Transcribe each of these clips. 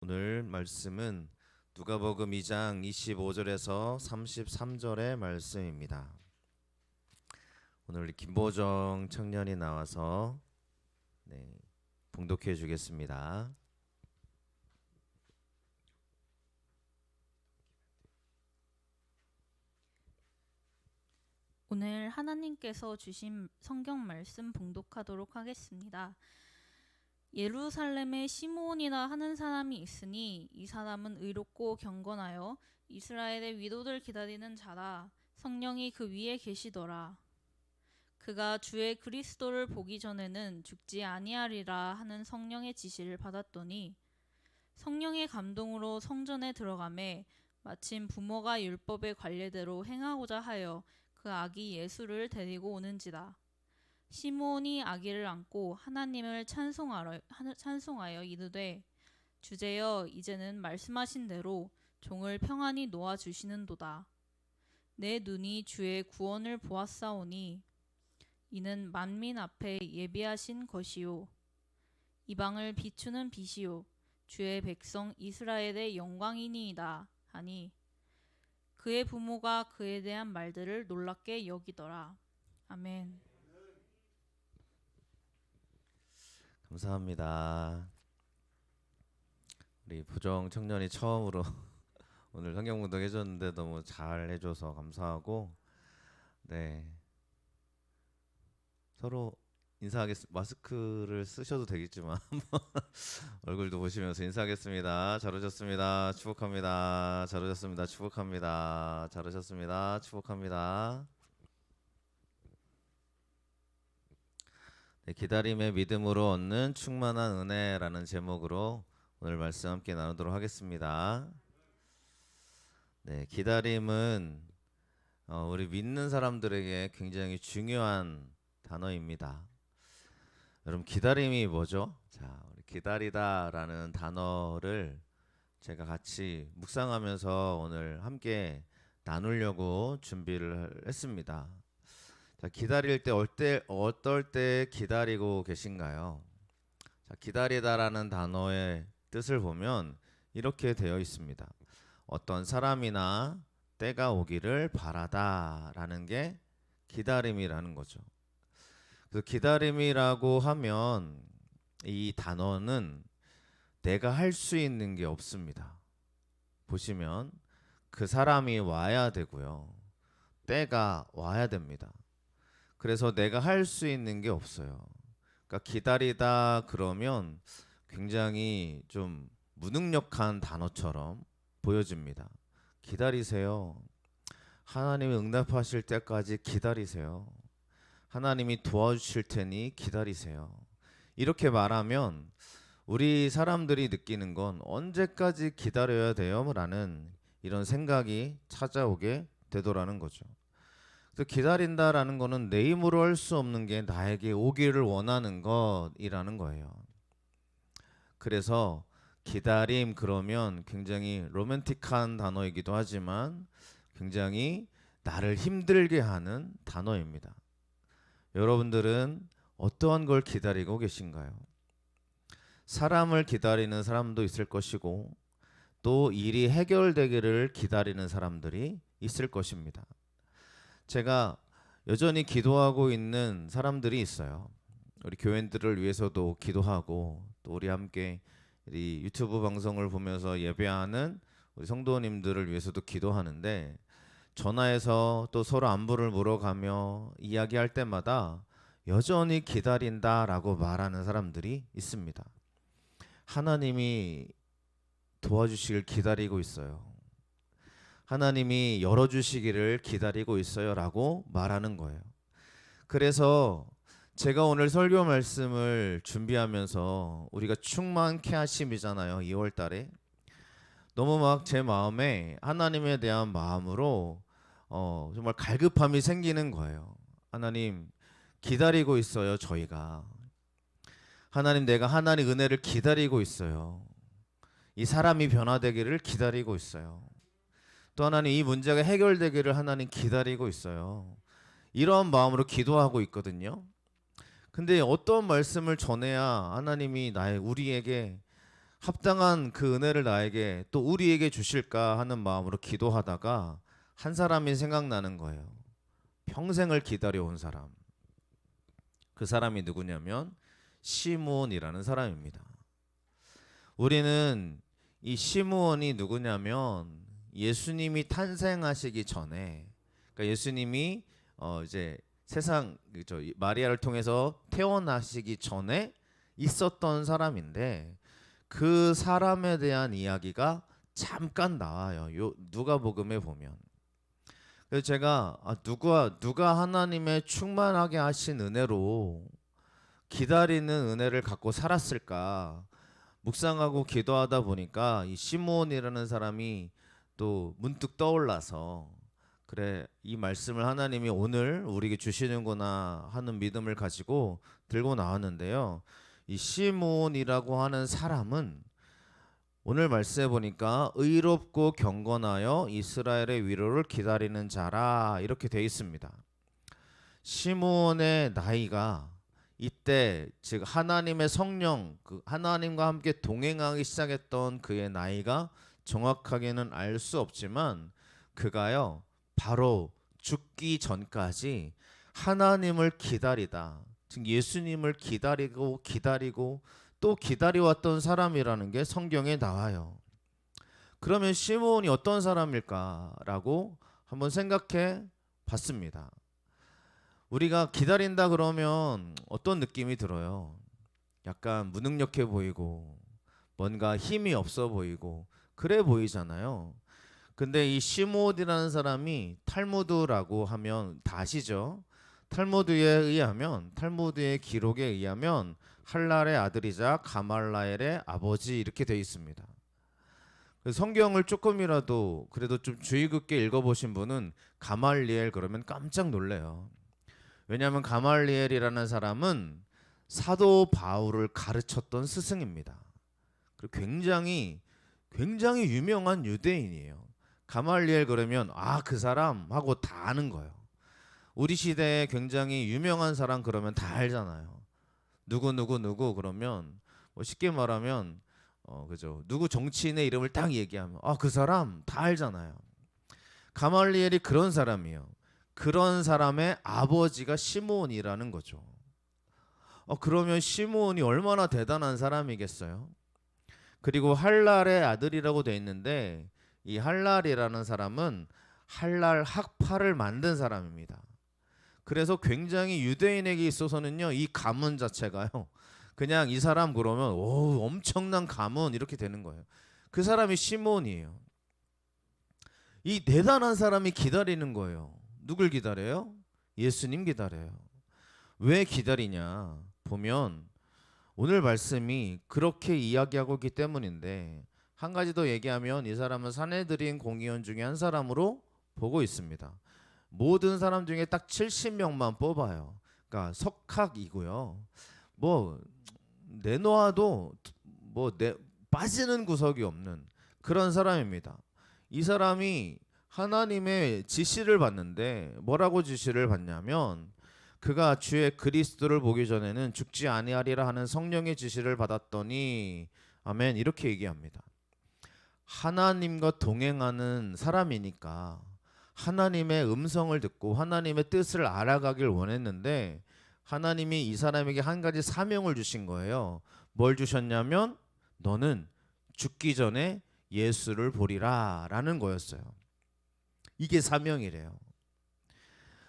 오늘 말씀은 누가복음 2장 25절에서 33절의 말씀입니다. 오늘 우리 김보정 청년이 나와서 봉독해 주겠습니다. 오늘 하나님께서 주신 성경 말씀 봉독하도록 하겠습니다. 예루살렘에 시므온이라 하는 사람이 있으니 이 사람은 의롭고 경건하여 이스라엘의 위도를 기다리는 자라. 성령이 그 위에 계시더라. 그가 주의 그리스도를 보기 전에는 죽지 아니하리라 하는 성령의 지시를 받았더니 성령의 감동으로 성전에 들어가매 마침 부모가 율법의 관례대로 행하고자 하여 그 아기 예수를 데리고 오는지라. 시므온이 아기를 안고 하나님을 찬송하여 이르되 주제여 이제는 말씀하신 대로 종을 평안히 놓아 주시는도다. 내 눈이 주의 구원을 보았사오니 이는 만민 앞에 예비하신 것이요 이방을 비추는 빛이요 주의 백성 이스라엘의 영광이니이다 하니 그의 부모가 그에 대한 말들을 놀랍게 여기더라. 아멘. 감사합니다. 우리 보정 청년이 처음으로 오늘 성경 봉독 해줬는데 너무 잘 해줘서 감사하고 서로 마스크를 쓰셔도 되겠지만 얼굴도 보시면서 인사하겠습니다. 잘 오셨습니다. 축복합니다. 잘 오셨습니다. 축복합니다. 잘 오셨습니다. 축복합니다. 기다림의 믿음으로 얻는 충만한 은혜라는 제목으로 오늘 말씀 함께 나누도록 하겠습니다. 기다림은 우리 믿는 사람들에게 굉장히 중요한 단어입니다. 여러분, 기다림이 뭐죠? 자, 우리 기다리다라는 단어를 제가 같이 묵상하면서 오늘 함께 나누려고 준비를 했습니다. 자, 기다릴 때 어떨 때 기다리고 계신가요? 자, 기다리다라는 단어의 뜻을 보면 이렇게 되어 있습니다. 어떤 사람이나 때가 오기를 바라다라는 게 기다림이라는 거죠. 그래서 기다림이라고 하면 이 단어는 내가 할 수 있는 게 없습니다. 보시면 그 사람이 와야 되고요. 때가 와야 됩니다. 그래서 내가 할 수 있는 게 없어요. 그러니까 기다리다 그러면 굉장히 좀 무능력한 단어처럼 보여집니다. 기다리세요. 하나님이 응답하실 때까지 기다리세요. 하나님이 도와주실 테니 기다리세요. 이렇게 말하면 우리 사람들이 느끼는 건 언제까지 기다려야 돼요? 라는 이런 생각이 찾아오게 되더라는 거죠. 그래서 기다린다라는 거는 내 힘으로 할 수 없는 게 나에게 오기를 원하는 것이라는 거예요. 그래서 기다림 그러면 굉장히 로맨틱한 단어이기도 하지만 굉장히 나를 힘들게 하는 단어입니다. 여러분들은 어떠한 걸 기다리고 계신가요? 사람을 기다리는 사람도 있을 것이고 또 일이 해결되기를 기다리는 사람들이 있을 것입니다. 제가 여전히 기도하고 있는 사람들이 있어요. 우리 교인들을 위해서도 기도하고 또 우리 함께 이 유튜브 방송을 보면서 예배하는 우리 성도님들을 위해서도 기도하는데 전화해서 또 서로 안부를 물어가며 이야기할 때마다 여전히 기다린다라고 말하는 사람들이 있습니다. 하나님이 도와주시길 기다리고 있어요. 하나님이 열어주시기를 기다리고 있어요 라고 말하는 거예요. 그래서 제가 오늘 설교 말씀을 준비하면서 우리가 충만케 하심이잖아요. 2월 달에 너무 막 제 마음에 하나님에 대한 마음으로 정말 갈급함이 생기는 거예요. 하나님 기다리고 있어요. 저희가 하나님, 내가 하나님 은혜를 기다리고 있어요. 이 사람이 변화되기를 기다리고 있어요. 또 하나님 이 문제가 해결되기를 하나님 기다리고 있어요. 이런 마음으로 기도하고 있거든요. 근데 어떤 말씀을 전해야 하나님이 우리에게 합당한 그 은혜를 나에게 또 우리에게 주실까 하는 마음으로 기도하다가 한 사람이 생각나는 거예요. 평생을 기다려온 사람. 그 사람이 누구냐면 시므온이라는 사람입니다. 우리는 이 시므온이 누구냐면 예수님이 탄생하시기 전에, 그러니까 예수님이 이제 세상 마리아를 통해서 태어나시기 전에 있었던 사람인데, 그 사람에 대한 이야기가 잠깐 나와요. 요 누가복음에 보면. 그래서 제가 누가 하나님의 충만하게 하신 은혜로 기다리는 은혜를 갖고 살았을까 묵상하고 기도하다 보니까 이 시므온이라는 사람이 또 문득 떠올라서, 그래, 이 말씀을 하나님이 오늘 우리에게 주시는구나 하는 믿음을 가지고 들고 나왔는데요. 이 시므온이라고 하는 사람은 오늘 말씀해 보니까 의롭고 경건하여 이스라엘의 위로를 기다리는 자라 이렇게 되어 있습니다. 시므온의 나이가 이때 즉 하나님의 성령, 그 하나님과 함께 동행하기 시작했던 그의 나이가 정확하게는 알 수 없지만, 그가요 바로 죽기 전까지 하나님을 기다리다, 즉 예수님을 기다리고 또 기다려왔던 사람이라는 게 성경에 나와요. 그러면 시므온이 어떤 사람일까라고 한번 생각해 봤습니다. 우리가 기다린다 그러면 어떤 느낌이 들어요? 약간 무능력해 보이고 뭔가 힘이 없어 보이고 그래 보이잖아요. 근데 이 시므온이라는 사람이 탈무드라고 하면 다 아시죠? 탈무드의 기록에 의하면 할랄의 아들이자 가말라엘의 아버지 이렇게 되어 있습니다. 성경을 조금이라도 그래도 좀 주의 깊게 읽어보신 분은 가말리엘 그러면 깜짝 놀래요. 왜냐하면 가말리엘이라는 사람은 사도 바울을 가르쳤던 스승입니다. 그리고 굉장히 유명한 유대인이에요. 가말리엘 그러면 그 사람 하고 다 아는 거예요. 우리 시대에 굉장히 유명한 사람 그러면 다 알잖아요. 누구 그러면 뭐 쉽게 말하면 그죠? 누구 정치인의 이름을 딱 얘기하면 그 사람 다 알잖아요. 가말리엘이 그런 사람이에요. 그런 사람의 아버지가 시므온이라는 거죠. 그러면 시므온이 얼마나 대단한 사람이겠어요? 그리고 할랄의 아들이라고 돼 있는데, 이 할랄이라는 사람은 할랄 학파를 만든 사람입니다. 그래서 굉장히 유대인에게 있어서는요, 이 가문 자체가요, 그냥 이 사람 그러면 엄청난 가문 이렇게 되는 거예요. 그 사람이 시므온이에요. 이 대단한 사람이 기다리는 거예요. 누굴 기다려요? 예수님 기다려요. 왜 기다리냐 보면 오늘 말씀이 그렇게 이야기하고 있기 때문인데, 한 가지 더 얘기하면 이 사람은 산헤드린 공의원 중에 한 사람으로 보고 있습니다. 모든 사람 중에 딱 70명만 뽑아요. 그러니까 석학이고요. 뭐 내놓아도 빠지는 구석이 없는 그런 사람입니다. 이 사람이 하나님의 지시를 받는데 뭐라고 지시를 받냐면, 그가 주의 그리스도를 보기 전에는 죽지 아니하리라 하는 성령의 지시를 받았더니, 아멘, 이렇게 얘기합니다. 하나님과 동행하는 사람이니까 하나님의 음성을 듣고 하나님의 뜻을 알아가길 원했는데, 하나님이 이 사람에게 한 가지 사명을 주신 거예요. 뭘 주셨냐면 너는 죽기 전에 예수를 보리라 라는 거였어요. 이게 사명이래요.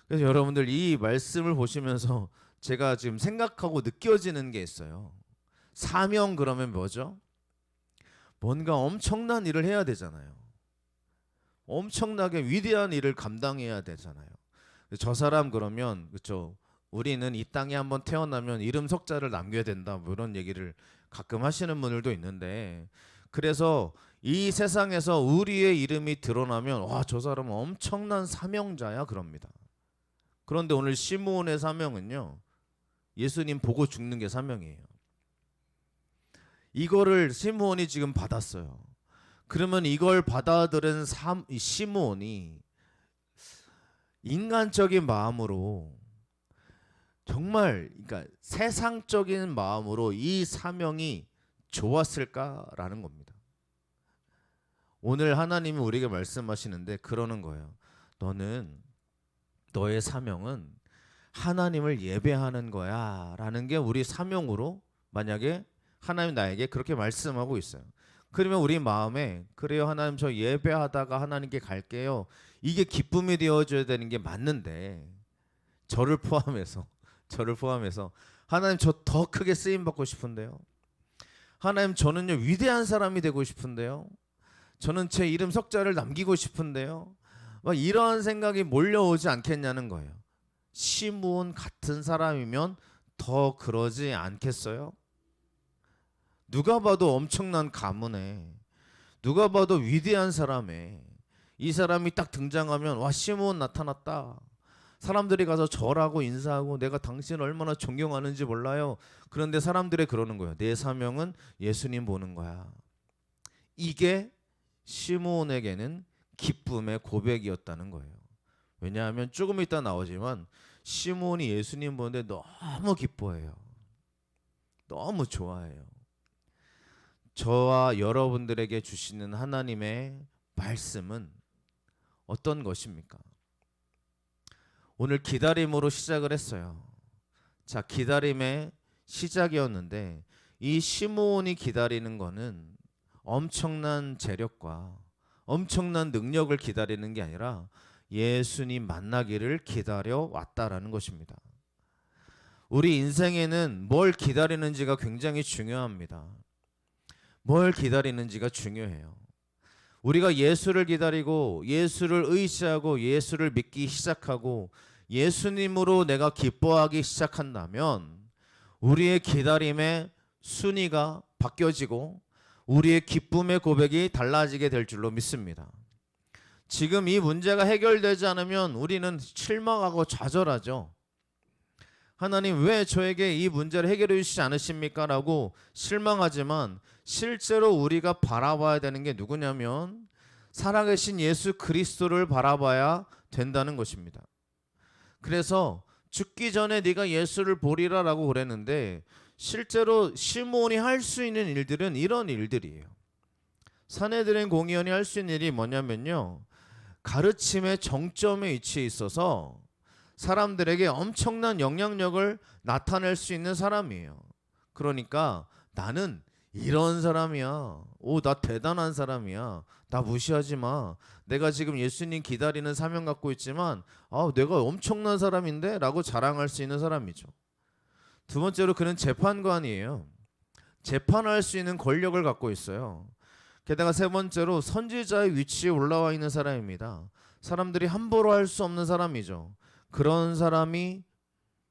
그래서 여러분들 이 말씀을 보시면서 제가 지금 생각하고 느껴지는 게 있어요. 사명 그러면 뭐죠? 뭔가 엄청난 일을 해야 되잖아요. 엄청나게 위대한 일을 감당해야 되잖아요. 저 사람 그러면 그렇죠. 우리는 이 땅에 한번 태어나면 이름 석자를 남겨야 된다, 뭐 이런 얘기를 가끔 하시는 분들도 있는데, 그래서 이 세상에서 우리의 이름이 드러나면 저 사람은 엄청난 사명자야 그럽니다. 그런데 오늘 시므온의 사명은요, 예수님 보고 죽는 게 사명이에요. 이거를 시므온이 지금 받았어요. 그러면 이걸 받아들인 시므온이 인간적인 마음으로, 정말 그러니까 세상적인 마음으로 이 사명이 좋았을까라는 겁니다. 오늘 하나님이 우리에게 말씀하시는데 그러는 거예요. 너의 사명은 하나님을 예배하는 거야 라는 게 우리 사명으로 만약에 하나님 나에게 그렇게 말씀하고 있어요. 그러면 우리 마음에 그래요 하나님 저 예배하다가 하나님께 갈게요. 이게 기쁨이 되어줘야 되는 게 맞는데 저를 포함해서 하나님 저 더 크게 쓰임 받고 싶은데요. 하나님 저는요 위대한 사람이 되고 싶은데요. 저는 제 이름 석자를 남기고 싶은데요. 막 이런 생각이 몰려오지 않겠냐는 거예요. 시므온 같은 사람이면 더 그러지 않겠어요? 누가 봐도 엄청난 가문에 누가 봐도 위대한 사람에 이 사람이 딱 등장하면 와 시므온 나타났다. 사람들이 가서 절하고 인사하고 내가 당신을 얼마나 존경하는지 몰라요. 그런데 사람들이 그러는 거예요. 내 사명은 예수님 보는 거야. 이게 시므온에게는 기쁨의 고백이었다는 거예요. 왜냐하면 조금 이따 나오지만 시므온이 예수님 보는데 너무 기뻐해요. 너무 좋아해요. 저와 여러분들에게 주시는 하나님의 말씀은 어떤 것입니까? 오늘 기다림으로 시작을 했어요. 자, 기다림의 시작이었는데 이 시므온이 기다리는 거는 엄청난 재력과 엄청난 능력을 기다리는 게 아니라 예수님 만나기를 기다려 왔다라는 것입니다. 우리 인생에는 뭘 기다리는지가 굉장히 중요합니다. 뭘 기다리는지가 중요해요. 우리가 예수를 기다리고 예수를 의지하고 예수를 믿기 시작하고 예수님으로 내가 기뻐하기 시작한다면 우리의 기다림의 순위가 바뀌어지고 우리의 기쁨의 고백이 달라지게 될 줄로 믿습니다. 지금 이 문제가 해결되지 않으면 우리는 실망하고 좌절하죠. 하나님 왜 저에게 이 문제를 해결해 주시지 않으십니까? 라고 실망하지만 실제로 우리가 바라봐야 되는 게 누구냐면 살아계신 예수 그리스도를 바라봐야 된다는 것입니다. 그래서 죽기 전에 네가 예수를 보리라 라고 그랬는데 실제로 시므온이 할 수 있는 일들은 이런 일들이에요. 산헤드린 공의원이 할 수 있는 일이 뭐냐면요. 가르침의 정점에 위치해 있어서 사람들에게 엄청난 영향력을 나타낼 수 있는 사람이에요. 그러니까 나는 이런 사람이야. 오, 나 대단한 사람이야. 나 무시하지 마. 내가 지금 예수님 기다리는 사명 갖고 있지만 내가 엄청난 사람인데? 라고 자랑할 수 있는 사람이죠. 두 번째로 그는 재판관이에요. 재판할 수 있는 권력을 갖고 있어요. 게다가 세 번째로 선지자의 위치에 올라와 있는 사람입니다. 사람들이 함부로 할 수 없는 사람이죠. 그런 사람이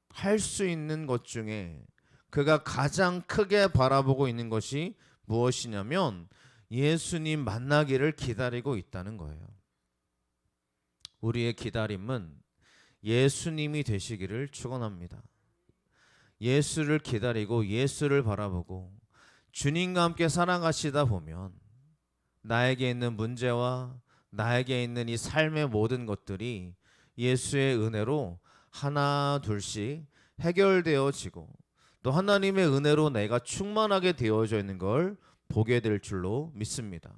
할 수 있는 것 중에 그가 가장 크게 바라보고 있는 것이 무엇이냐면 예수님 만나기를 기다리고 있다는 거예요. 우리의 기다림은 예수님이 되시기를 축원합니다. 예수를 기다리고 예수를 바라보고 주님과 함께 살아가시다 보면 나에게 있는 문제와 나에게 있는 이 삶의 모든 것들이 예수의 은혜로 하나 둘씩 해결되어지고 또 하나님의 은혜로 내가 충만하게 되어져 있는 걸 보게 될 줄로 믿습니다.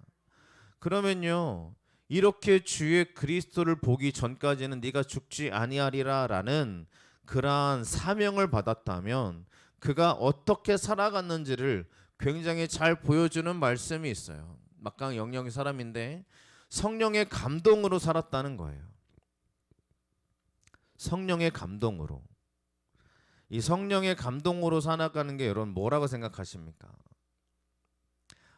그러면요 이렇게 주의 그리스도를 보기 전까지는 네가 죽지 아니하리라 라는 그러한 사명을 받았다면 그가 어떻게 살아갔는지를 굉장히 잘 보여주는 말씀이 있어요. 막강 영영의 사람인데 성령의 감동으로 살았다는 거예요. 성령의 감동으로. 이 성령의 감동으로 살아가는 게 여러분 뭐라고 생각하십니까?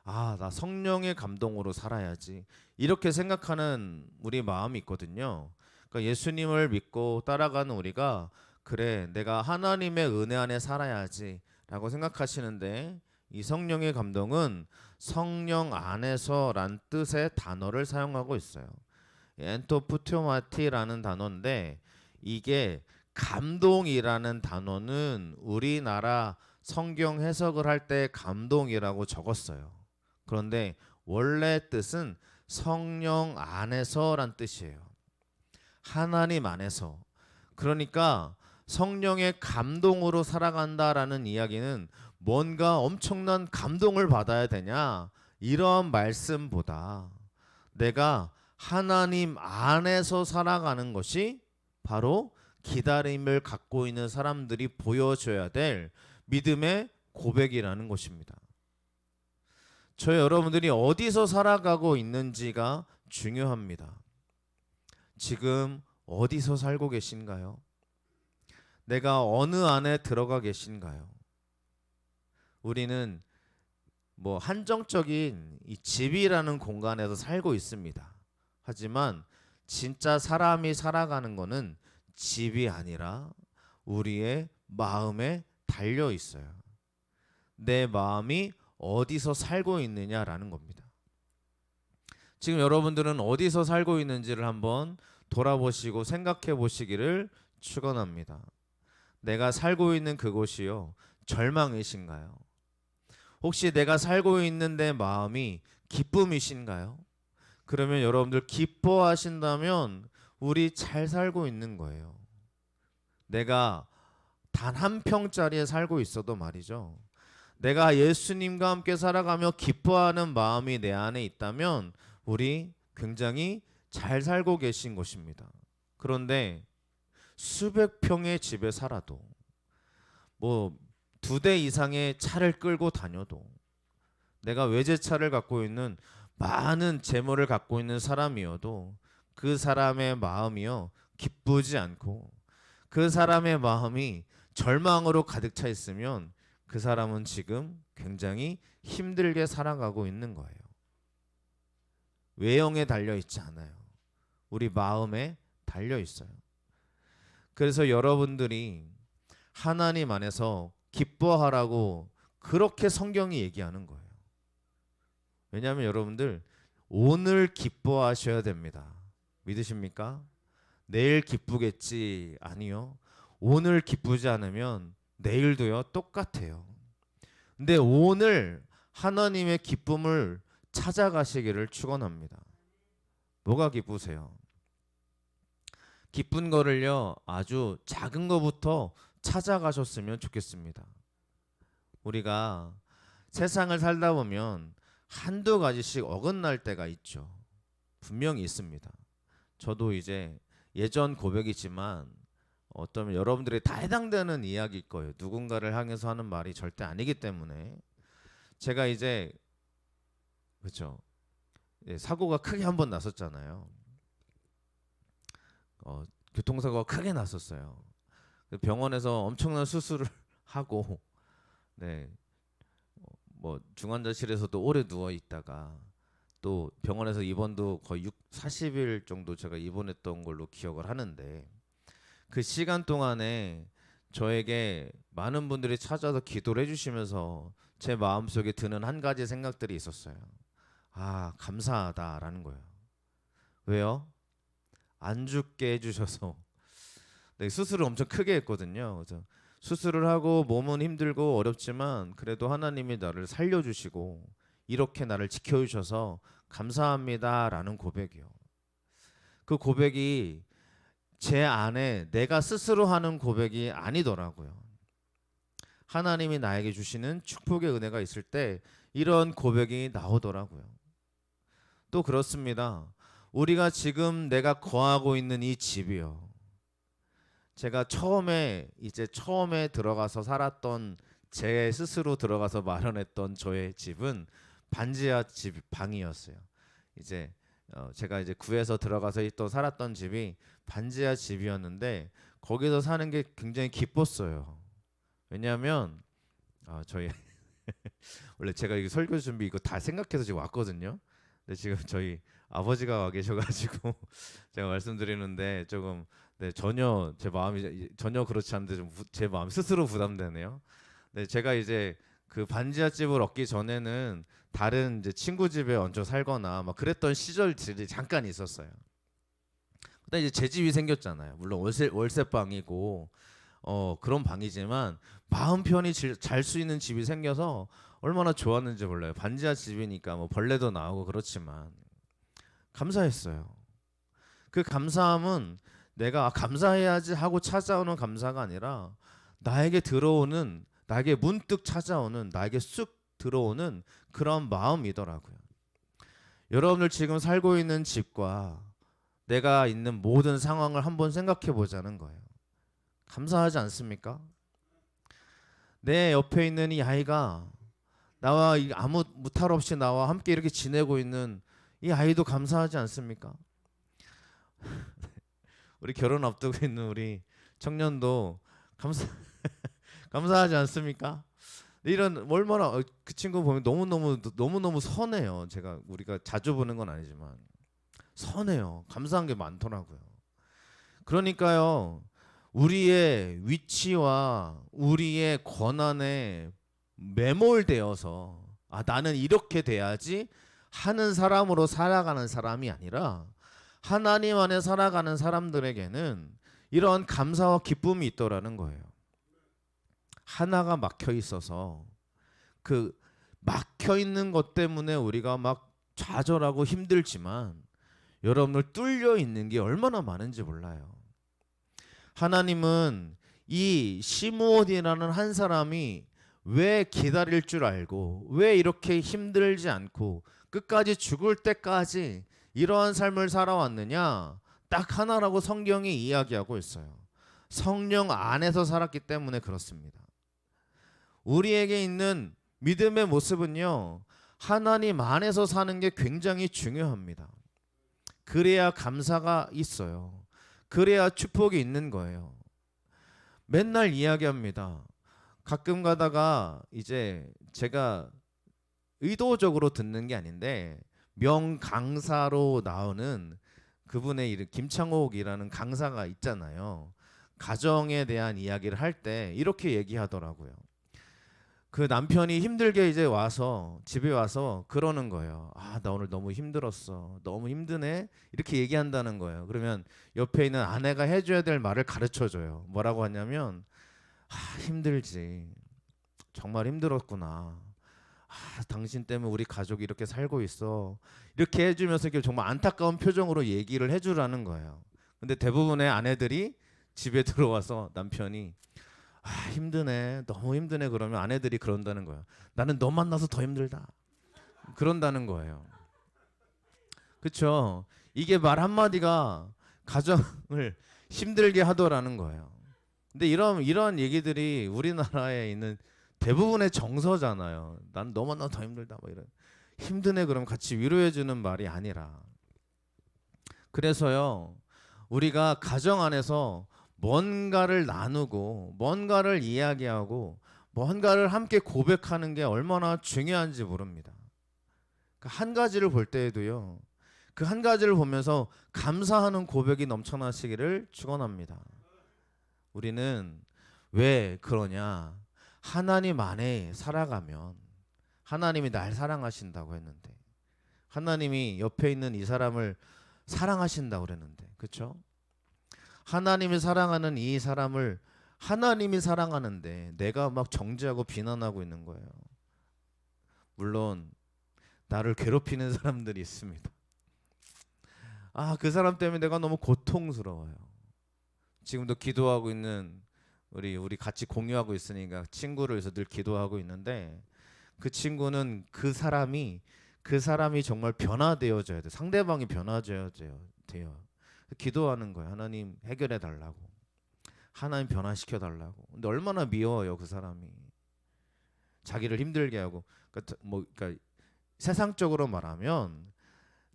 나 성령의 감동으로 살아야지. 이렇게 생각하는 우리 마음이 있거든요. 그러니까 예수님을 믿고 따라가는 우리가 그래 내가 하나님의 은혜 안에 살아야지 라고 생각하시는데 이 성령의 감동은 성령 안에서란 뜻의 단어를 사용하고 있어요. 엔토푸티오마티라는 단어인데 이게 감동이라는 단어는 우리나라 성경 해석을 할 때 감동이라고 적었어요. 그런데 원래 뜻은 성령 안에서란 뜻이에요. 하나님 안에서. 그러니까 성령의 감동으로 살아간다라는 이야기는 뭔가 엄청난 감동을 받아야 되냐? 이런 말씀보다 내가 하나님 안에서 살아가는 것이 바로 기다림을 갖고 있는 사람들이 보여줘야 될 믿음의 고백이라는 것입니다. 저 여러분들이 어디서 살아가고 있는지가 중요합니다. 지금 어디서 살고 계신가요? 내가 어느 안에 들어가 계신가요? 우리는 뭐 한정적인 이 집이라는 공간에서 살고 있습니다. 하지만 진짜 사람이 살아가는 거는 집이 아니라 우리의 마음에 달려 있어요. 내 마음이 어디서 살고 있느냐라는 겁니다. 지금 여러분들은 어디서 살고 있는지를 한번 돌아보시고 생각해 보시기를 축원합니다. 내가 살고 있는 그곳이요, 절망이신가요? 혹시 내가 살고 있는 내 마음이 기쁨이신가요? 그러면 여러분들 기뻐하신다면 우리 잘 살고 있는 거예요. 내가 단 한 평짜리에 살고 있어도 말이죠, 내가 예수님과 함께 살아가며 기뻐하는 마음이 내 안에 있다면 우리 굉장히 잘 살고 계신 것입니다. 그런데 수백 평의 집에 살아도, 뭐 2대 이상의 차를 끌고 다녀도, 내가 외제차를 갖고 있는 많은 재물을 갖고 있는 사람이어도 그 사람의 마음이요, 기쁘지 않고 그 사람의 마음이 절망으로 가득 차 있으면 그 사람은 지금 굉장히 힘들게 살아가고 있는 거예요. 외형에 달려 있지 않아요. 우리 마음에 달려 있어요. 그래서 여러분들이 하나님 안에서 기뻐하라고 그렇게 성경이 얘기하는 거예요. 왜냐하면 여러분들 오늘 기뻐하셔야 됩니다. 믿으십니까? 내일 기쁘겠지? 아니요. 오늘 기쁘지 않으면 내일도요 똑같아요. 근데 오늘 하나님의 기쁨을 찾아가시기를 축원합니다. 뭐가 기쁘세요? 기쁜 거를요, 아주 작은 거부터 찾아가셨으면 좋겠습니다. 우리가 세상을 살다 보면 한두 가지씩 어긋날 때가 있죠. 분명히 있습니다. 저도 이제 예전 고백이지만 어쩌면 여러분들이 다 해당되는 이야기일 거예요. 누군가를 향해서 하는 말이 절대 아니기 때문에. 제가 이제 그렇죠, 사고가 크게 한번 났었잖아요. 교통사고가 크게 났었어요. 병원에서 엄청난 수술을 하고, 뭐 중환자실에서도 오래 누워 있다가 또 병원에서 입원도 거의 40일 정도 제가 입원했던 걸로 기억을 하는데, 그 시간 동안에 저에게 많은 분들이 찾아서 기도를 해주시면서 제 마음속에 드는 한 가지 생각들이 있었어요. 아, 감사하다라는 거예요. 왜요? 안 죽게 해주셔서. 수술을 엄청 크게 했거든요. 그래서 수술을 하고 몸은 힘들고 어렵지만 그래도 하나님이 나를 살려주시고 이렇게 나를 지켜주셔서 감사합니다라는 고백이요. 그 고백이 제 안에 내가 스스로 하는 고백이 아니더라고요. 하나님이 나에게 주시는 축복의 은혜가 있을 때 이런 고백이 나오더라고요. 또 그렇습니다. 우리가 지금 내가 거하고 있는 이 집이요, 제가 처음에 들어가서 살았던, 제 스스로 들어가서 마련했던 저의 집은 반지하 집 방이었어요. 이제 제가 이제 구해서 들어가서 또 살았던 집이 반지하 집이었는데 거기서 사는 게 굉장히 기뻤어요. 왜냐하면 저희 원래 제가 이거 설교 준비 이거 다 생각해서 지금 왔거든요. 근데 지금 저희 아버지가 와 계셔가지고 제가 말씀드리는데 조금 전혀 제 마음이 전혀 그렇지 않은데 좀 제 마음 스스로 부담되네요. 제가 이제 그 반지하 집을 얻기 전에는 다른 이제 친구 집에 얹혀 살거나 막 그랬던 시절들이 잠깐 있었어요. 그다음 이제 제 집이 생겼잖아요. 물론 월세방이고 그런 방이지만 마음 편히 잘 수 있는 집이 생겨서 얼마나 좋았는지 몰라요. 반지하 집이니까 뭐 벌레도 나오고 그렇지만 감사했어요. 그 감사함은 내가 감사해야지 하고 찾아오는 감사가 아니라 나에게 들어오는 나에게 문득 찾아오는, 나에게 쑥 들어오는 그런 마음이더라고요. 여러분들 지금 살고 있는 집과 내가 있는 모든 상황을 한번 생각해 보자는 거예요. 감사하지 않습니까? 내 옆에 있는 이 아이가 나와 아무 무탈 없이 나와 함께 이렇게 지내고 있는 이 아이도 감사하지 않습니까? 우리 결혼 앞두고 있는 우리 청년도 감사하지 않습니까? 이런 얼마나 그 친구 보면 너무너무 선해요. 우리가 자주 보는 건 아니지만 선해요. 감사한 게 많더라고요. 그러니까요, 우리의 위치와 우리의 권한에 매몰되어서 나는 이렇게 돼야지 하는 사람으로 살아가는 사람이 아니라 하나님 안에 살아가는 사람들에게는 이러한 감사와 기쁨이 있더라는 거예요. 하나가 막혀 있어서 그 막혀 있는 것 때문에 우리가 막 좌절하고 힘들지만 여러분들 뚫려 있는 게 얼마나 많은지 몰라요. 하나님은 이 시므온이라는 한 사람이 왜 기다릴 줄 알고 왜 이렇게 힘들지 않고 끝까지 죽을 때까지 이러한 삶을 살아왔느냐, 딱 하나라고 성경이 이야기하고 있어요. 성령 안에서 살았기 때문에 그렇습니다. 우리에게 있는 믿음의 모습은요, 하나님 안에서 사는 게 굉장히 중요합니다. 그래야 감사가 있어요. 그래야 축복이 있는 거예요. 맨날 이야기합니다. 가끔 가다가 이제 제가 의도적으로 듣는 게 아닌데 명강사로 나오는 그분의 이름 김창옥이라는 강사가 있잖아요. 가정에 대한 이야기를 할 때 이렇게 얘기하더라고요. 그 남편이 힘들게 이제 와서 집에 와서 그러는 거예요. 나 오늘 너무 힘들었어. 너무 힘드네. 이렇게 얘기한다는 거예요. 그러면 옆에 있는 아내가 해줘야 될 말을 가르쳐 줘요. 뭐라고 하냐면 힘들지. 정말 힘들었구나. 당신 때문에 우리 가족이 이렇게 살고 있어. 이렇게 해주면서 정말 안타까운 표정으로 얘기를 해주라는 거예요. 근데 대부분의 아내들이 집에 들어와서 남편이 힘드네, 너무 힘드네 그러면 아내들이 그런다는 거예요. 나는 너 만나서 더 힘들다. 그런다는 거예요. 그렇죠? 이게 말 한마디가 가정을 힘들게 하더라는 거예요. 근데 이런 얘기들이 우리나라에 있는 대부분의 정서잖아요. 난 너 만나서 더 힘들다. 뭐 이런 힘드네 그러면 같이 위로해주는 말이 아니라. 그래서요, 우리가 가정 안에서 뭔가를 나누고 뭔가를 이야기하고 뭔가를 함께 고백하는 게 얼마나 중요한지 모릅니다. 한 가지를 볼 때에도요, 그 한 가지를 보면서 감사하는 고백이 넘쳐나시기를 축원합니다. 우리는 왜 그러냐? 하나님 안에 살아가면 하나님이 날 사랑하신다고 했는데, 하나님이 옆에 있는 이 사람을 사랑하신다고 그랬는데, 그렇죠? 하나님이 사랑하는 이 사람을 하나님이 사랑하는데 내가 막 정죄하고 비난하고 있는 거예요. 물론 나를 괴롭히는 사람들이 있습니다. 그 사람 때문에 내가 너무 고통스러워요. 지금도 기도하고 있는 우리 같이 공유하고 있으니까 친구를 위해서 늘 기도하고 있는데, 그 친구는 그 사람이 정말 변화되어져야 돼. 상대방이 변화되어져야 돼요. 기도하는 거예요. 하나님 해결해 달라고. 하나님 변화시켜 달라고. 근데 얼마나 미워요, 그 사람이. 자기를 힘들게 하고. 그러니까 세상적으로 말하면,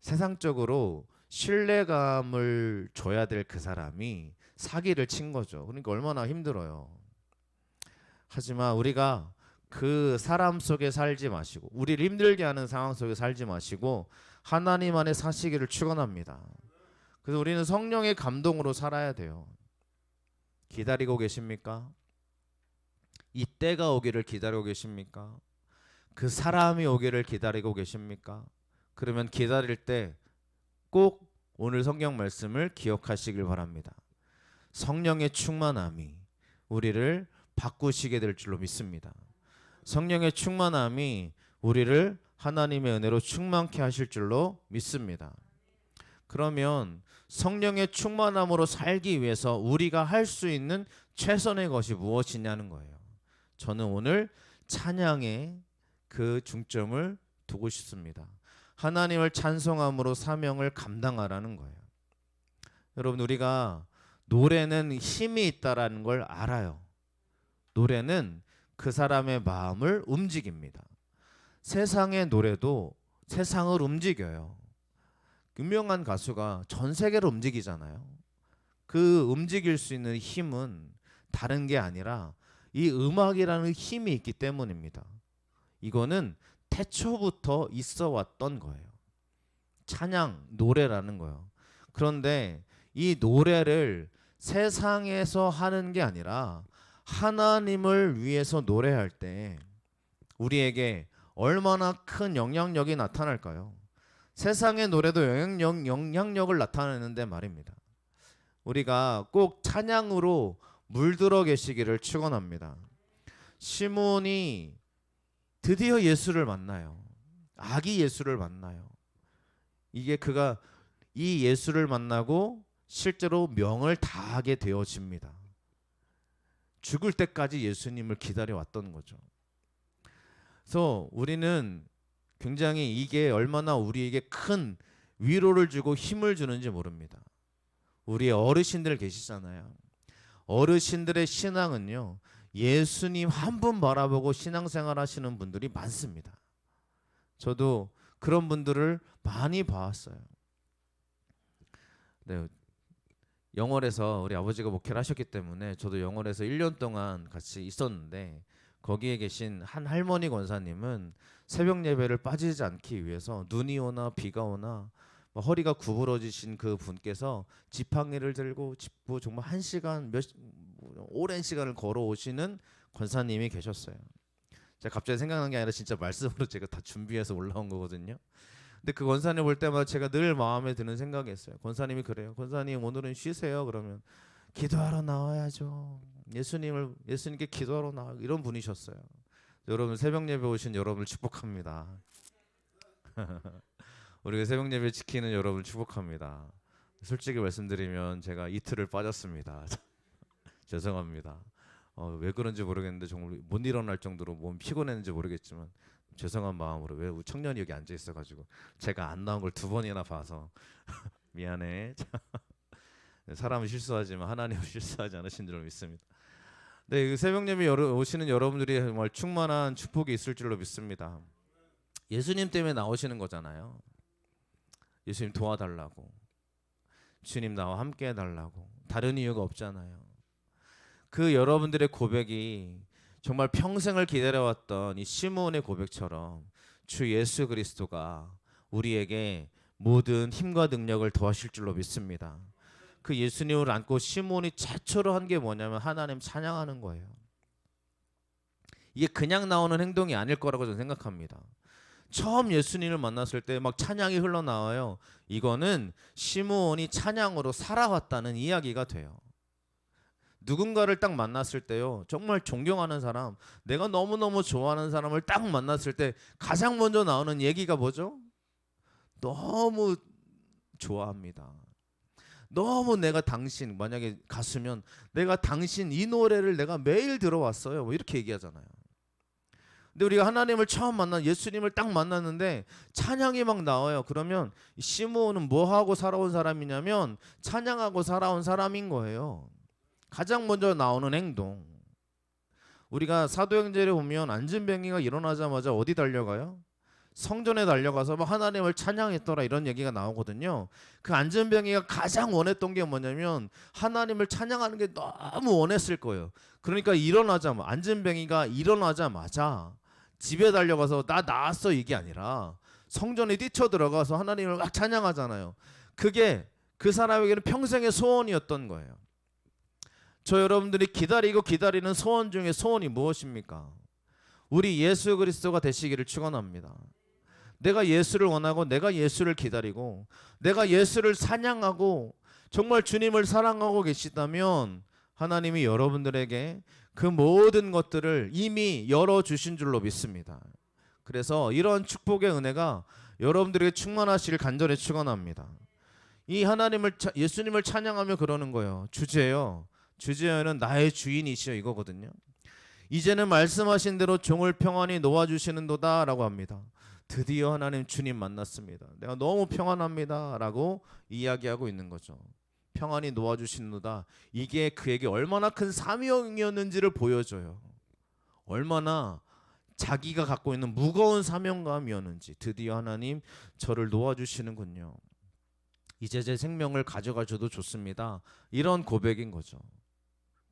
세상적으로 신뢰감을 줘야 될 그 사람이 사기를 친 거죠. 그러니까 얼마나 힘들어요. 하지만 우리가 그 사람 속에 살지 마시고, 우리를 힘들게 하는 상황 속에 살지 마시고 하나님 안에 사시기를 축원합니다. 그래서 우리는 성령의 감동으로 살아야 돼요. 기다리고 계십니까? 이 때가 오기를 기다리고 계십니까? 그 사람이 오기를 기다리고 계십니까? 그러면 기다릴 때 꼭 오늘 성경 말씀을 기억하시길 바랍니다. 성령의 충만함이 우리를 바꾸시게 될 줄로 믿습니다. 성령의 충만함이 우리를 하나님의 은혜로 충만케 하실 줄로 믿습니다. 그러면 성령의 충만함으로 살기 위해서 우리가 할 수 있는 최선의 것이 무엇이냐는 거예요. 저는 오늘 찬양에 그 중점을 두고 싶습니다. 하나님을 찬송함으로 사명을 감당하라는 거예요. 여러분, 우리가 노래는 힘이 있다라는 걸 알아요. 노래는 그 사람의 마음을 움직입니다. 세상의 노래도 세상을 움직여요. 유명한 가수가 전 세계를 움직이잖아요. 그 움직일 수 있는 힘은 다른 게 아니라 이 음악이라는 힘이 있기 때문입니다. 이거는 태초부터 있어 왔던 거예요. 찬양, 노래라는 거예요. 그런데 이 노래를 세상에서 하는 게 아니라 하나님을 위해서 노래할 때 우리에게 얼마나 큰 영향력이 나타날까요? 세상의 노래도 영향력을 나타내는데 말입니다. 우리가 꼭 찬양으로 물들어 계시기를 축원합니다. 시몬이 드디어 예수를 만나요. 아기 예수를 만나요. 이게 그가 이 예수를 만나고 실제로 명을 다하게 되어집니다. 죽을 때까지 예수님을 기다려 왔던 거죠. 그래서 우리는 굉장히 이게 얼마나 우리에게 큰 위로를 주고 힘을 주는지 모릅니다. 우리 어르신들 계시잖아요. 어르신들의 신앙은요, 예수님 한 분 바라보고 신앙생활 하시는 분들이 많습니다. 저도 그런 분들을 많이 봐왔어요. 네, 영월에서 우리 아버지가 목회를 하셨기 때문에 저도 영월에서 1년 동안 같이 있었는데, 거기에 계신 한 할머니 권사님은 새벽 예배를 빠지지 않기 위해서 눈이 오나 비가 오나 허리가 구부러지신 그 분께서 지팡이를 들고 짚고 정말 1시간 오랜 시간을 걸어오시는 권사님이 계셨어요. 제가 갑자기 생각난 게 아니라 진짜 말씀으로 제가 다 준비해서 올라온 거거든요. 근데 그 권사님 볼 때마다 제가 늘 마음에 드는 생각이 있어요. 권사님이 그래요. 권사님 오늘은 쉬세요. 그러면 기도하러 나와야죠. 예수님께 기도하러 나와, 이런 분이셨어요. 여러분, 새벽 예배 오신 여러분을 축복합니다. 우리가 새벽 예배 지키는 여러분을 축복합니다. 솔직히 말씀드리면 제가 이틀을 빠졌습니다. 죄송합니다. 왜 그런지 모르겠는데 정말 못 일어날 정도로 몸 피곤했는지 모르겠지만 죄송한 마음으로, 왜 우리 청년이 여기 앉아 있어가지고 제가 안 나온 걸 2번이나 봐서 미안해. 사람은 실수하지만 하나님은 실수하지 않으신 줄 믿습니다. 네, 새벽 예배 오시는 여러분들이 정말 충만한 축복이 있을 줄로 믿습니다. 예수님 때문에 나오시는 거잖아요. 예수님 도와달라고, 주님 나와 함께 해달라고, 다른 이유가 없잖아요. 그 여러분들의 고백이 정말 평생을 기다려왔던 이 시므온의 고백처럼 주 예수 그리스도가 우리에게 모든 힘과 능력을 더하실 줄로 믿습니다. 그 예수님을 안고 시므온이 최초로 한 게 뭐냐면 하나님 찬양하는 거예요. 이게 그냥 나오는 행동이 아닐 거라고 저는 생각합니다. 처음 예수님을 만났을 때 막 찬양이 흘러나와요. 이거는 시므온이 찬양으로 살아왔다는 이야기가 돼요. 누군가를 딱 만났을 때요, 정말 존경하는 사람, 내가 너무너무 좋아하는 사람을 딱 만났을 때 가장 먼저 나오는 얘기가 뭐죠? 너무 좋아합니다. 너무 내가 당신, 만약에 가수면 내가 당신 이 노래를 내가 매일 들어왔어요, 뭐 이렇게 얘기하잖아요. 근데 우리가 하나님을 처음 만난, 예수님을 딱 만났는데 찬양이 막 나와요. 그러면 시므온은 뭐 하고 살아온 사람이냐면 찬양하고 살아온 사람인 거예요. 가장 먼저 나오는 행동. 우리가 사도행전에 보면 안진뱅이가 일어나자마자 어디 달려가요? 성전에 달려가서 막 하나님을 찬양했더라, 이런 얘기가 나오거든요. 그 안진뱅이가 가장 원했던 게 뭐냐면 하나님을 찬양하는 게 너무 원했을 거예요. 그러니까 안진뱅이가 일어나자마자 집에 달려가서 나 나왔어 이게 아니라 성전에 뛰쳐 들어가서 하나님을 막 찬양하잖아요. 그게 그 사람에게는 평생의 소원이었던 거예요. 저 여러분들이 기다리는 소원 중에 소원이 무엇입니까? 우리 예수 그리스도가 되시기를 축원합니다. 내가 예수를 원하고, 내가 예수를 기다리고, 내가 예수를 찬양하고 정말 주님을 사랑하고 계시다면 하나님이 여러분들에게 그 모든 것들을 이미 열어주신 줄로 믿습니다. 그래서 이런 축복의 은혜가 여러분들에게 충만하시길 간절히 축원합니다. 이 예수님을 찬양하며 그러는 거예요. 주제요. 주제어는 나의 주인이시여, 이거거든요. 이제는 말씀하신 대로 종을 평안히 놓아주시는도다라고 합니다. 드디어 하나님 주님 만났습니다. 내가 너무 평안합니다라고 이야기하고 있는 거죠. 평안히 놓아주시는도다. 이게 그에게 얼마나 큰 사명이었는지를 보여줘요. 얼마나 자기가 갖고 있는 무거운 사명감이었는지. 드디어 하나님 저를 놓아주시는군요. 이제 제 생명을 가져가셔도 좋습니다. 이런 고백인 거죠.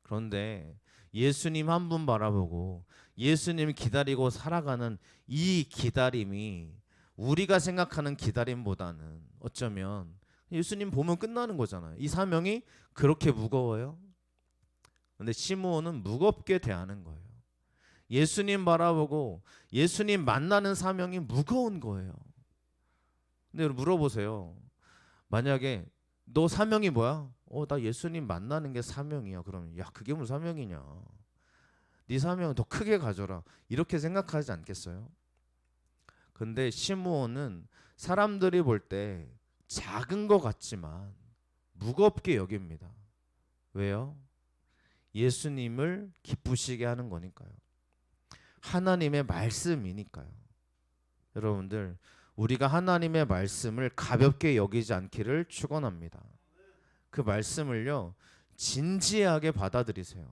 그런데 예수님 한 분 바라보고 예수님 기다리고 살아가는 이 기다림이 우리가 생각하는 기다림보다는 어쩌면 예수님 보면 끝나는 거잖아요. 이 사명이 그렇게 무거워요? 근데 시므온은 무겁게 대하는 거예요. 예수님 바라보고 예수님 만나는 사명이 무거운 거예요. 근데 물어보세요. 만약에 너 사명이 뭐야? 나 예수님 만나는 게 사명이야. 그러면 야, 그게 무슨 사명이냐? 네 사명은 더 크게 가져라. 이렇게 생각하지 않겠어요? 근데 시므온은 사람들이 볼 때 작은 것 같지만 무겁게 여깁니다. 왜요? 예수님을 기쁘시게 하는 거니까요. 하나님의 말씀이니까요. 여러분들, 우리가 하나님의 말씀을 가볍게 여기지 않기를 축원합니다. 그 말씀을요, 진지하게 받아들이세요.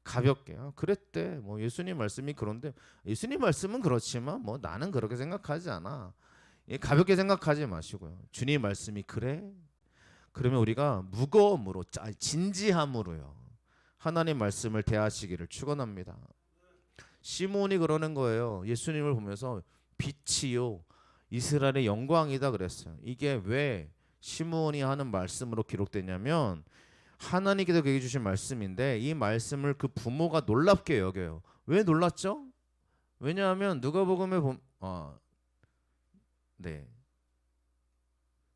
가볍게. 그랬대. 뭐 예수님 말씀이 그런데 예수님 말씀은 그렇지만 뭐 나는 그렇게 생각하지 않아. 가볍게 생각하지 마시고요. 주님 말씀이 그래? 그러면 우리가 무거움으로, 진지함으로요, 하나님 말씀을 대하시기를 축원합니다. 시므온이 그러는 거예요. 예수님을 보면서 빛이요 이스라엘의 영광이다 그랬어요. 이게 왜 시므온이 하는 말씀으로 기록되냐면 하나님께서 그에게 주신 말씀인데 이 말씀을 그 부모가 놀랍게 여겨요. 왜 놀랐죠? 왜냐하면 누가복음에 네.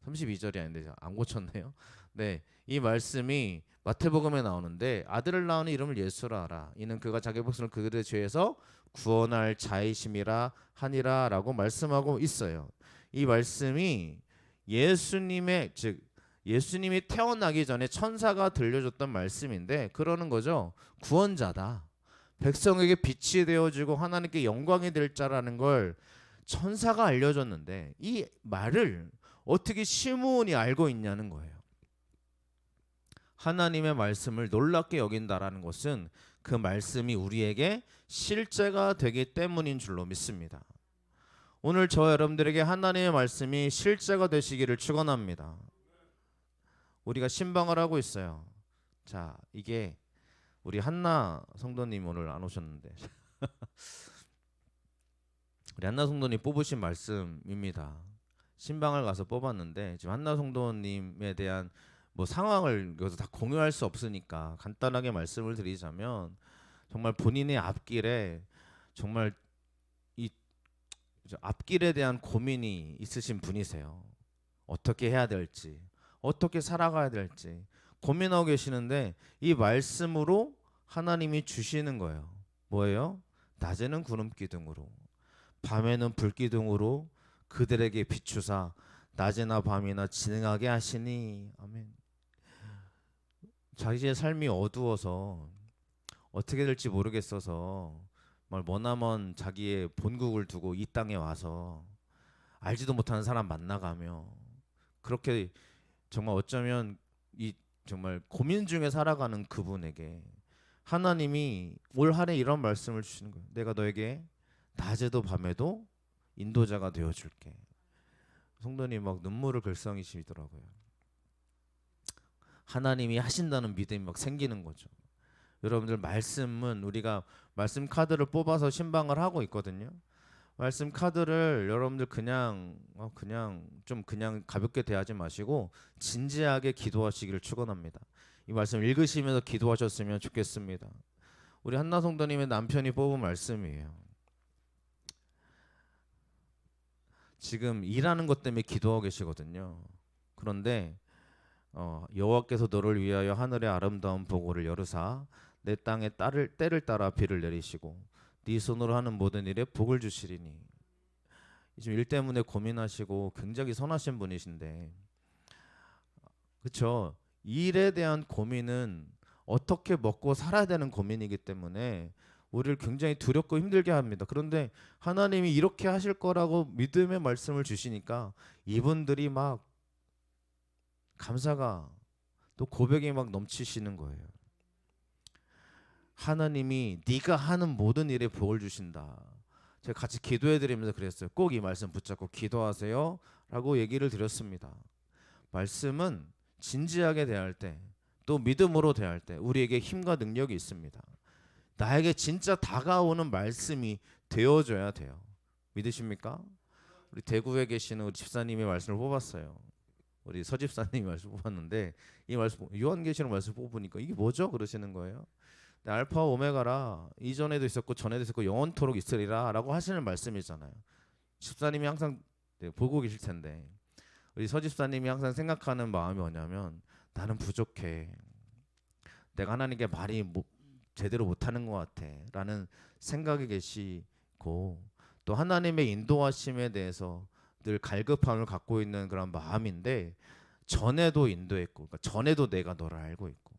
32절이 아닌데 안 고쳤네요. 네. 이 말씀이 마태복음에 나오는데 아들을 낳으니 이름을 예수라 하라. 이는 그가 자기 백성을 그들의 죄에서 구원할 자이심이라 하니라라고 말씀하고 있어요. 이 말씀이 예수님의 즉 예수님이 태어나기 전에 천사가 들려줬던 말씀인데 그러는 거죠. 구원자다. 백성에게 빛이 되어주고 하나님께 영광이 될 자라는 걸 천사가 알려줬는데 이 말을 어떻게 시므온이 알고 있냐는 거예요. 하나님의 말씀을 놀랍게 여긴다라는 것은 그 말씀이 우리에게 실제가 되기 때문인 줄로 믿습니다. 오늘 저 여러분들에게 하나님의 말씀이 실제가 되시기를 축원합니다. 우리가 신방을 하고 있어요. 자, 이게 우리 한나 성도님 오늘 안 오셨는데 우리 한나 성도님 뽑으신 말씀입니다. 신방을 가서 뽑았는데 지금 한나 성도님에 대한 뭐 상황을 여기서 다 공유할 수 없으니까 간단하게 말씀을 드리자면 정말 본인의 앞길에 정말 이 앞길에 대한 고민이 있으신 분이세요. 어떻게 해야 될지, 어떻게 살아가야 될지 고민하고 계시는데 이 말씀으로 하나님이 주시는 거예요. 뭐예요? 낮에는 구름 기둥으로 밤에는 불 기둥으로 그들에게 비추사 낮이나 밤이나 진행하게 하시니. 아멘. 자기의 삶이 어두워서 어떻게 될지 모르겠어서 머나먼 자기의 본국을 두고 이 땅에 와서 알지도 못하는 사람 만나가며 그렇게 정말 어쩌면 이 정말 고민 중에 살아가는 그분에게 하나님이 올 한해 이런 말씀을 주시는 거예요. 내가 너에게 낮에도 밤에도 인도자가 되어줄게. 성도님 막 눈물을 글썽이시더라고요. 하나님이 하신다는 믿음이 막 생기는 거죠. 여러분들 말씀은 우리가 말씀 카드를 뽑아서 신방을 하고 있거든요. 말씀 카드를 여러분들 그냥 가볍게 대하지 마시고 진지하게 기도하시기를 축원합니다. 이 말씀 읽으시면서 기도하셨으면 좋겠습니다. 우리 한나 성도님의 남편이 뽑은 말씀이에요. 지금 일하는 것 때문에 기도하고 계시거든요. 그런데 여호와께서 너를 위하여 하늘의 아름다운 보고를 여르사 내 땅에 때를 따라 비를 내리시고 네 손으로 하는 모든 일에 복을 주시리니. 지금 일 때문에 고민하시고 굉장히 선하신 분이신데 그렇죠. 일에 대한 고민은 어떻게 먹고 살아야 되는 고민이기 때문에 우리를 굉장히 두렵고 힘들게 합니다. 그런데 하나님이 이렇게 하실 거라고 믿음의 말씀을 주시니까 이분들이 막 감사가 또 고백이 막 넘치시는 거예요. 하나님이 네가 하는 모든 일에 복을 주신다. 제가 같이 기도해 드리면서 그랬어요. 꼭 이 말씀 붙잡고 기도하세요 라고 얘기를 드렸습니다. 말씀은 진지하게 대할 때, 또 믿음으로 대할 때 우리에게 힘과 능력이 있습니다. 나에게 진짜 다가오는 말씀이 되어줘야 돼요. 믿으십니까? 우리 대구에 계시는 우리 집사님의 말씀을 뽑았어요. 우리 서 집사님이 말씀 뽑았는데 이 말씀 요한계시록 말씀 뽑으니까 이게 뭐죠? 그러시는 거예요. 네, 알파 오메가라, 이전에도 있었고 전에도 있었고 영원토록 있으리라 라고 하시는 말씀이잖아요. 집사님이 항상 보고 계실 텐데 우리 서 집사님이 항상 생각하는 마음이 뭐냐면 나는 부족해. 내가 하나님께 말이 제대로 못하는 것 같아 라는 생각이 계시고, 또 하나님의 인도하심에 대해서 늘 갈급함을 갖고 있는 그런 마음인데, 전에도 인도했고, 그러니까 전에도 내가 너를 알고 있고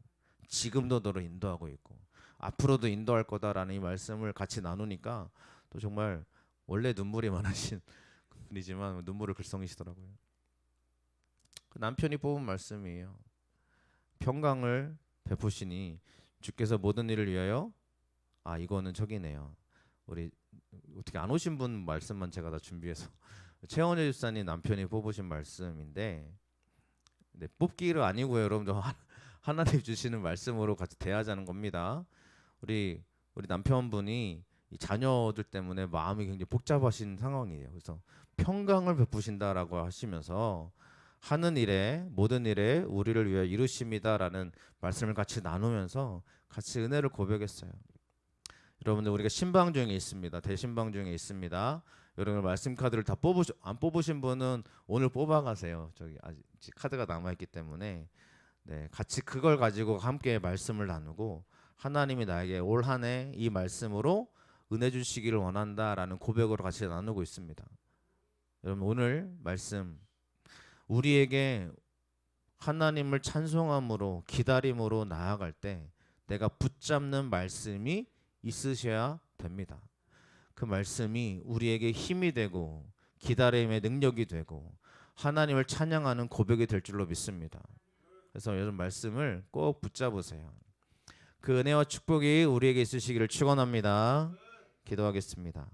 지금도 너를 인도하고 있고 앞으로도 인도할 거다라는 이 말씀을 같이 나누니까 또 정말 원래 눈물이 많으신 분이지만 눈물을 글썽이시더라고요. 그 남편이 뽑은 말씀이에요. 평강을 베푸시니 주께서 모든 일을 위하여, 이거는 저기네요. 우리 어떻게 안 오신 분 말씀만 제가 다 준비해서 최원재 집사님 남편이 뽑으신 말씀인데, 네, 뽑기를 아니고요, 여러분들 하나님 주시는 말씀으로 같이 대하자는 겁니다. 우리 남편분이 이 자녀들 때문에 마음이 굉장히 복잡하신 상황이에요. 그래서 평강을 베푸신다라고 하시면서 하는 일에 모든 일에 우리를 위해 이루십니다라는 말씀을 같이 나누면서 같이 은혜를 고백했어요. 여러분들 우리가 신방 중에 있습니다. 대신방 중에 있습니다. 여러분 말씀 카드를 다 안 뽑으신 분은 오늘 뽑아가세요. 저기 아직 카드가 남아있기 때문에 네, 같이 그걸 가지고 함께 말씀을 나누고 하나님이 나에게 올 한 해 이 말씀으로 은혜 주시기를 원한다라는 고백으로 같이 나누고 있습니다. 여러분 오늘 말씀 우리에게 하나님을 찬송함으로 기다림으로 나아갈 때 내가 붙잡는 말씀이 있으셔야 됩니다. 그 말씀이 우리에게 힘이 되고 기다림의 능력이 되고 하나님을 찬양하는 고백이 될 줄로 믿습니다. 그래서 여러분 말씀을 꼭 붙잡으세요. 그 은혜와 축복이 우리에게 있으시기를 축원합니다. 기도하겠습니다.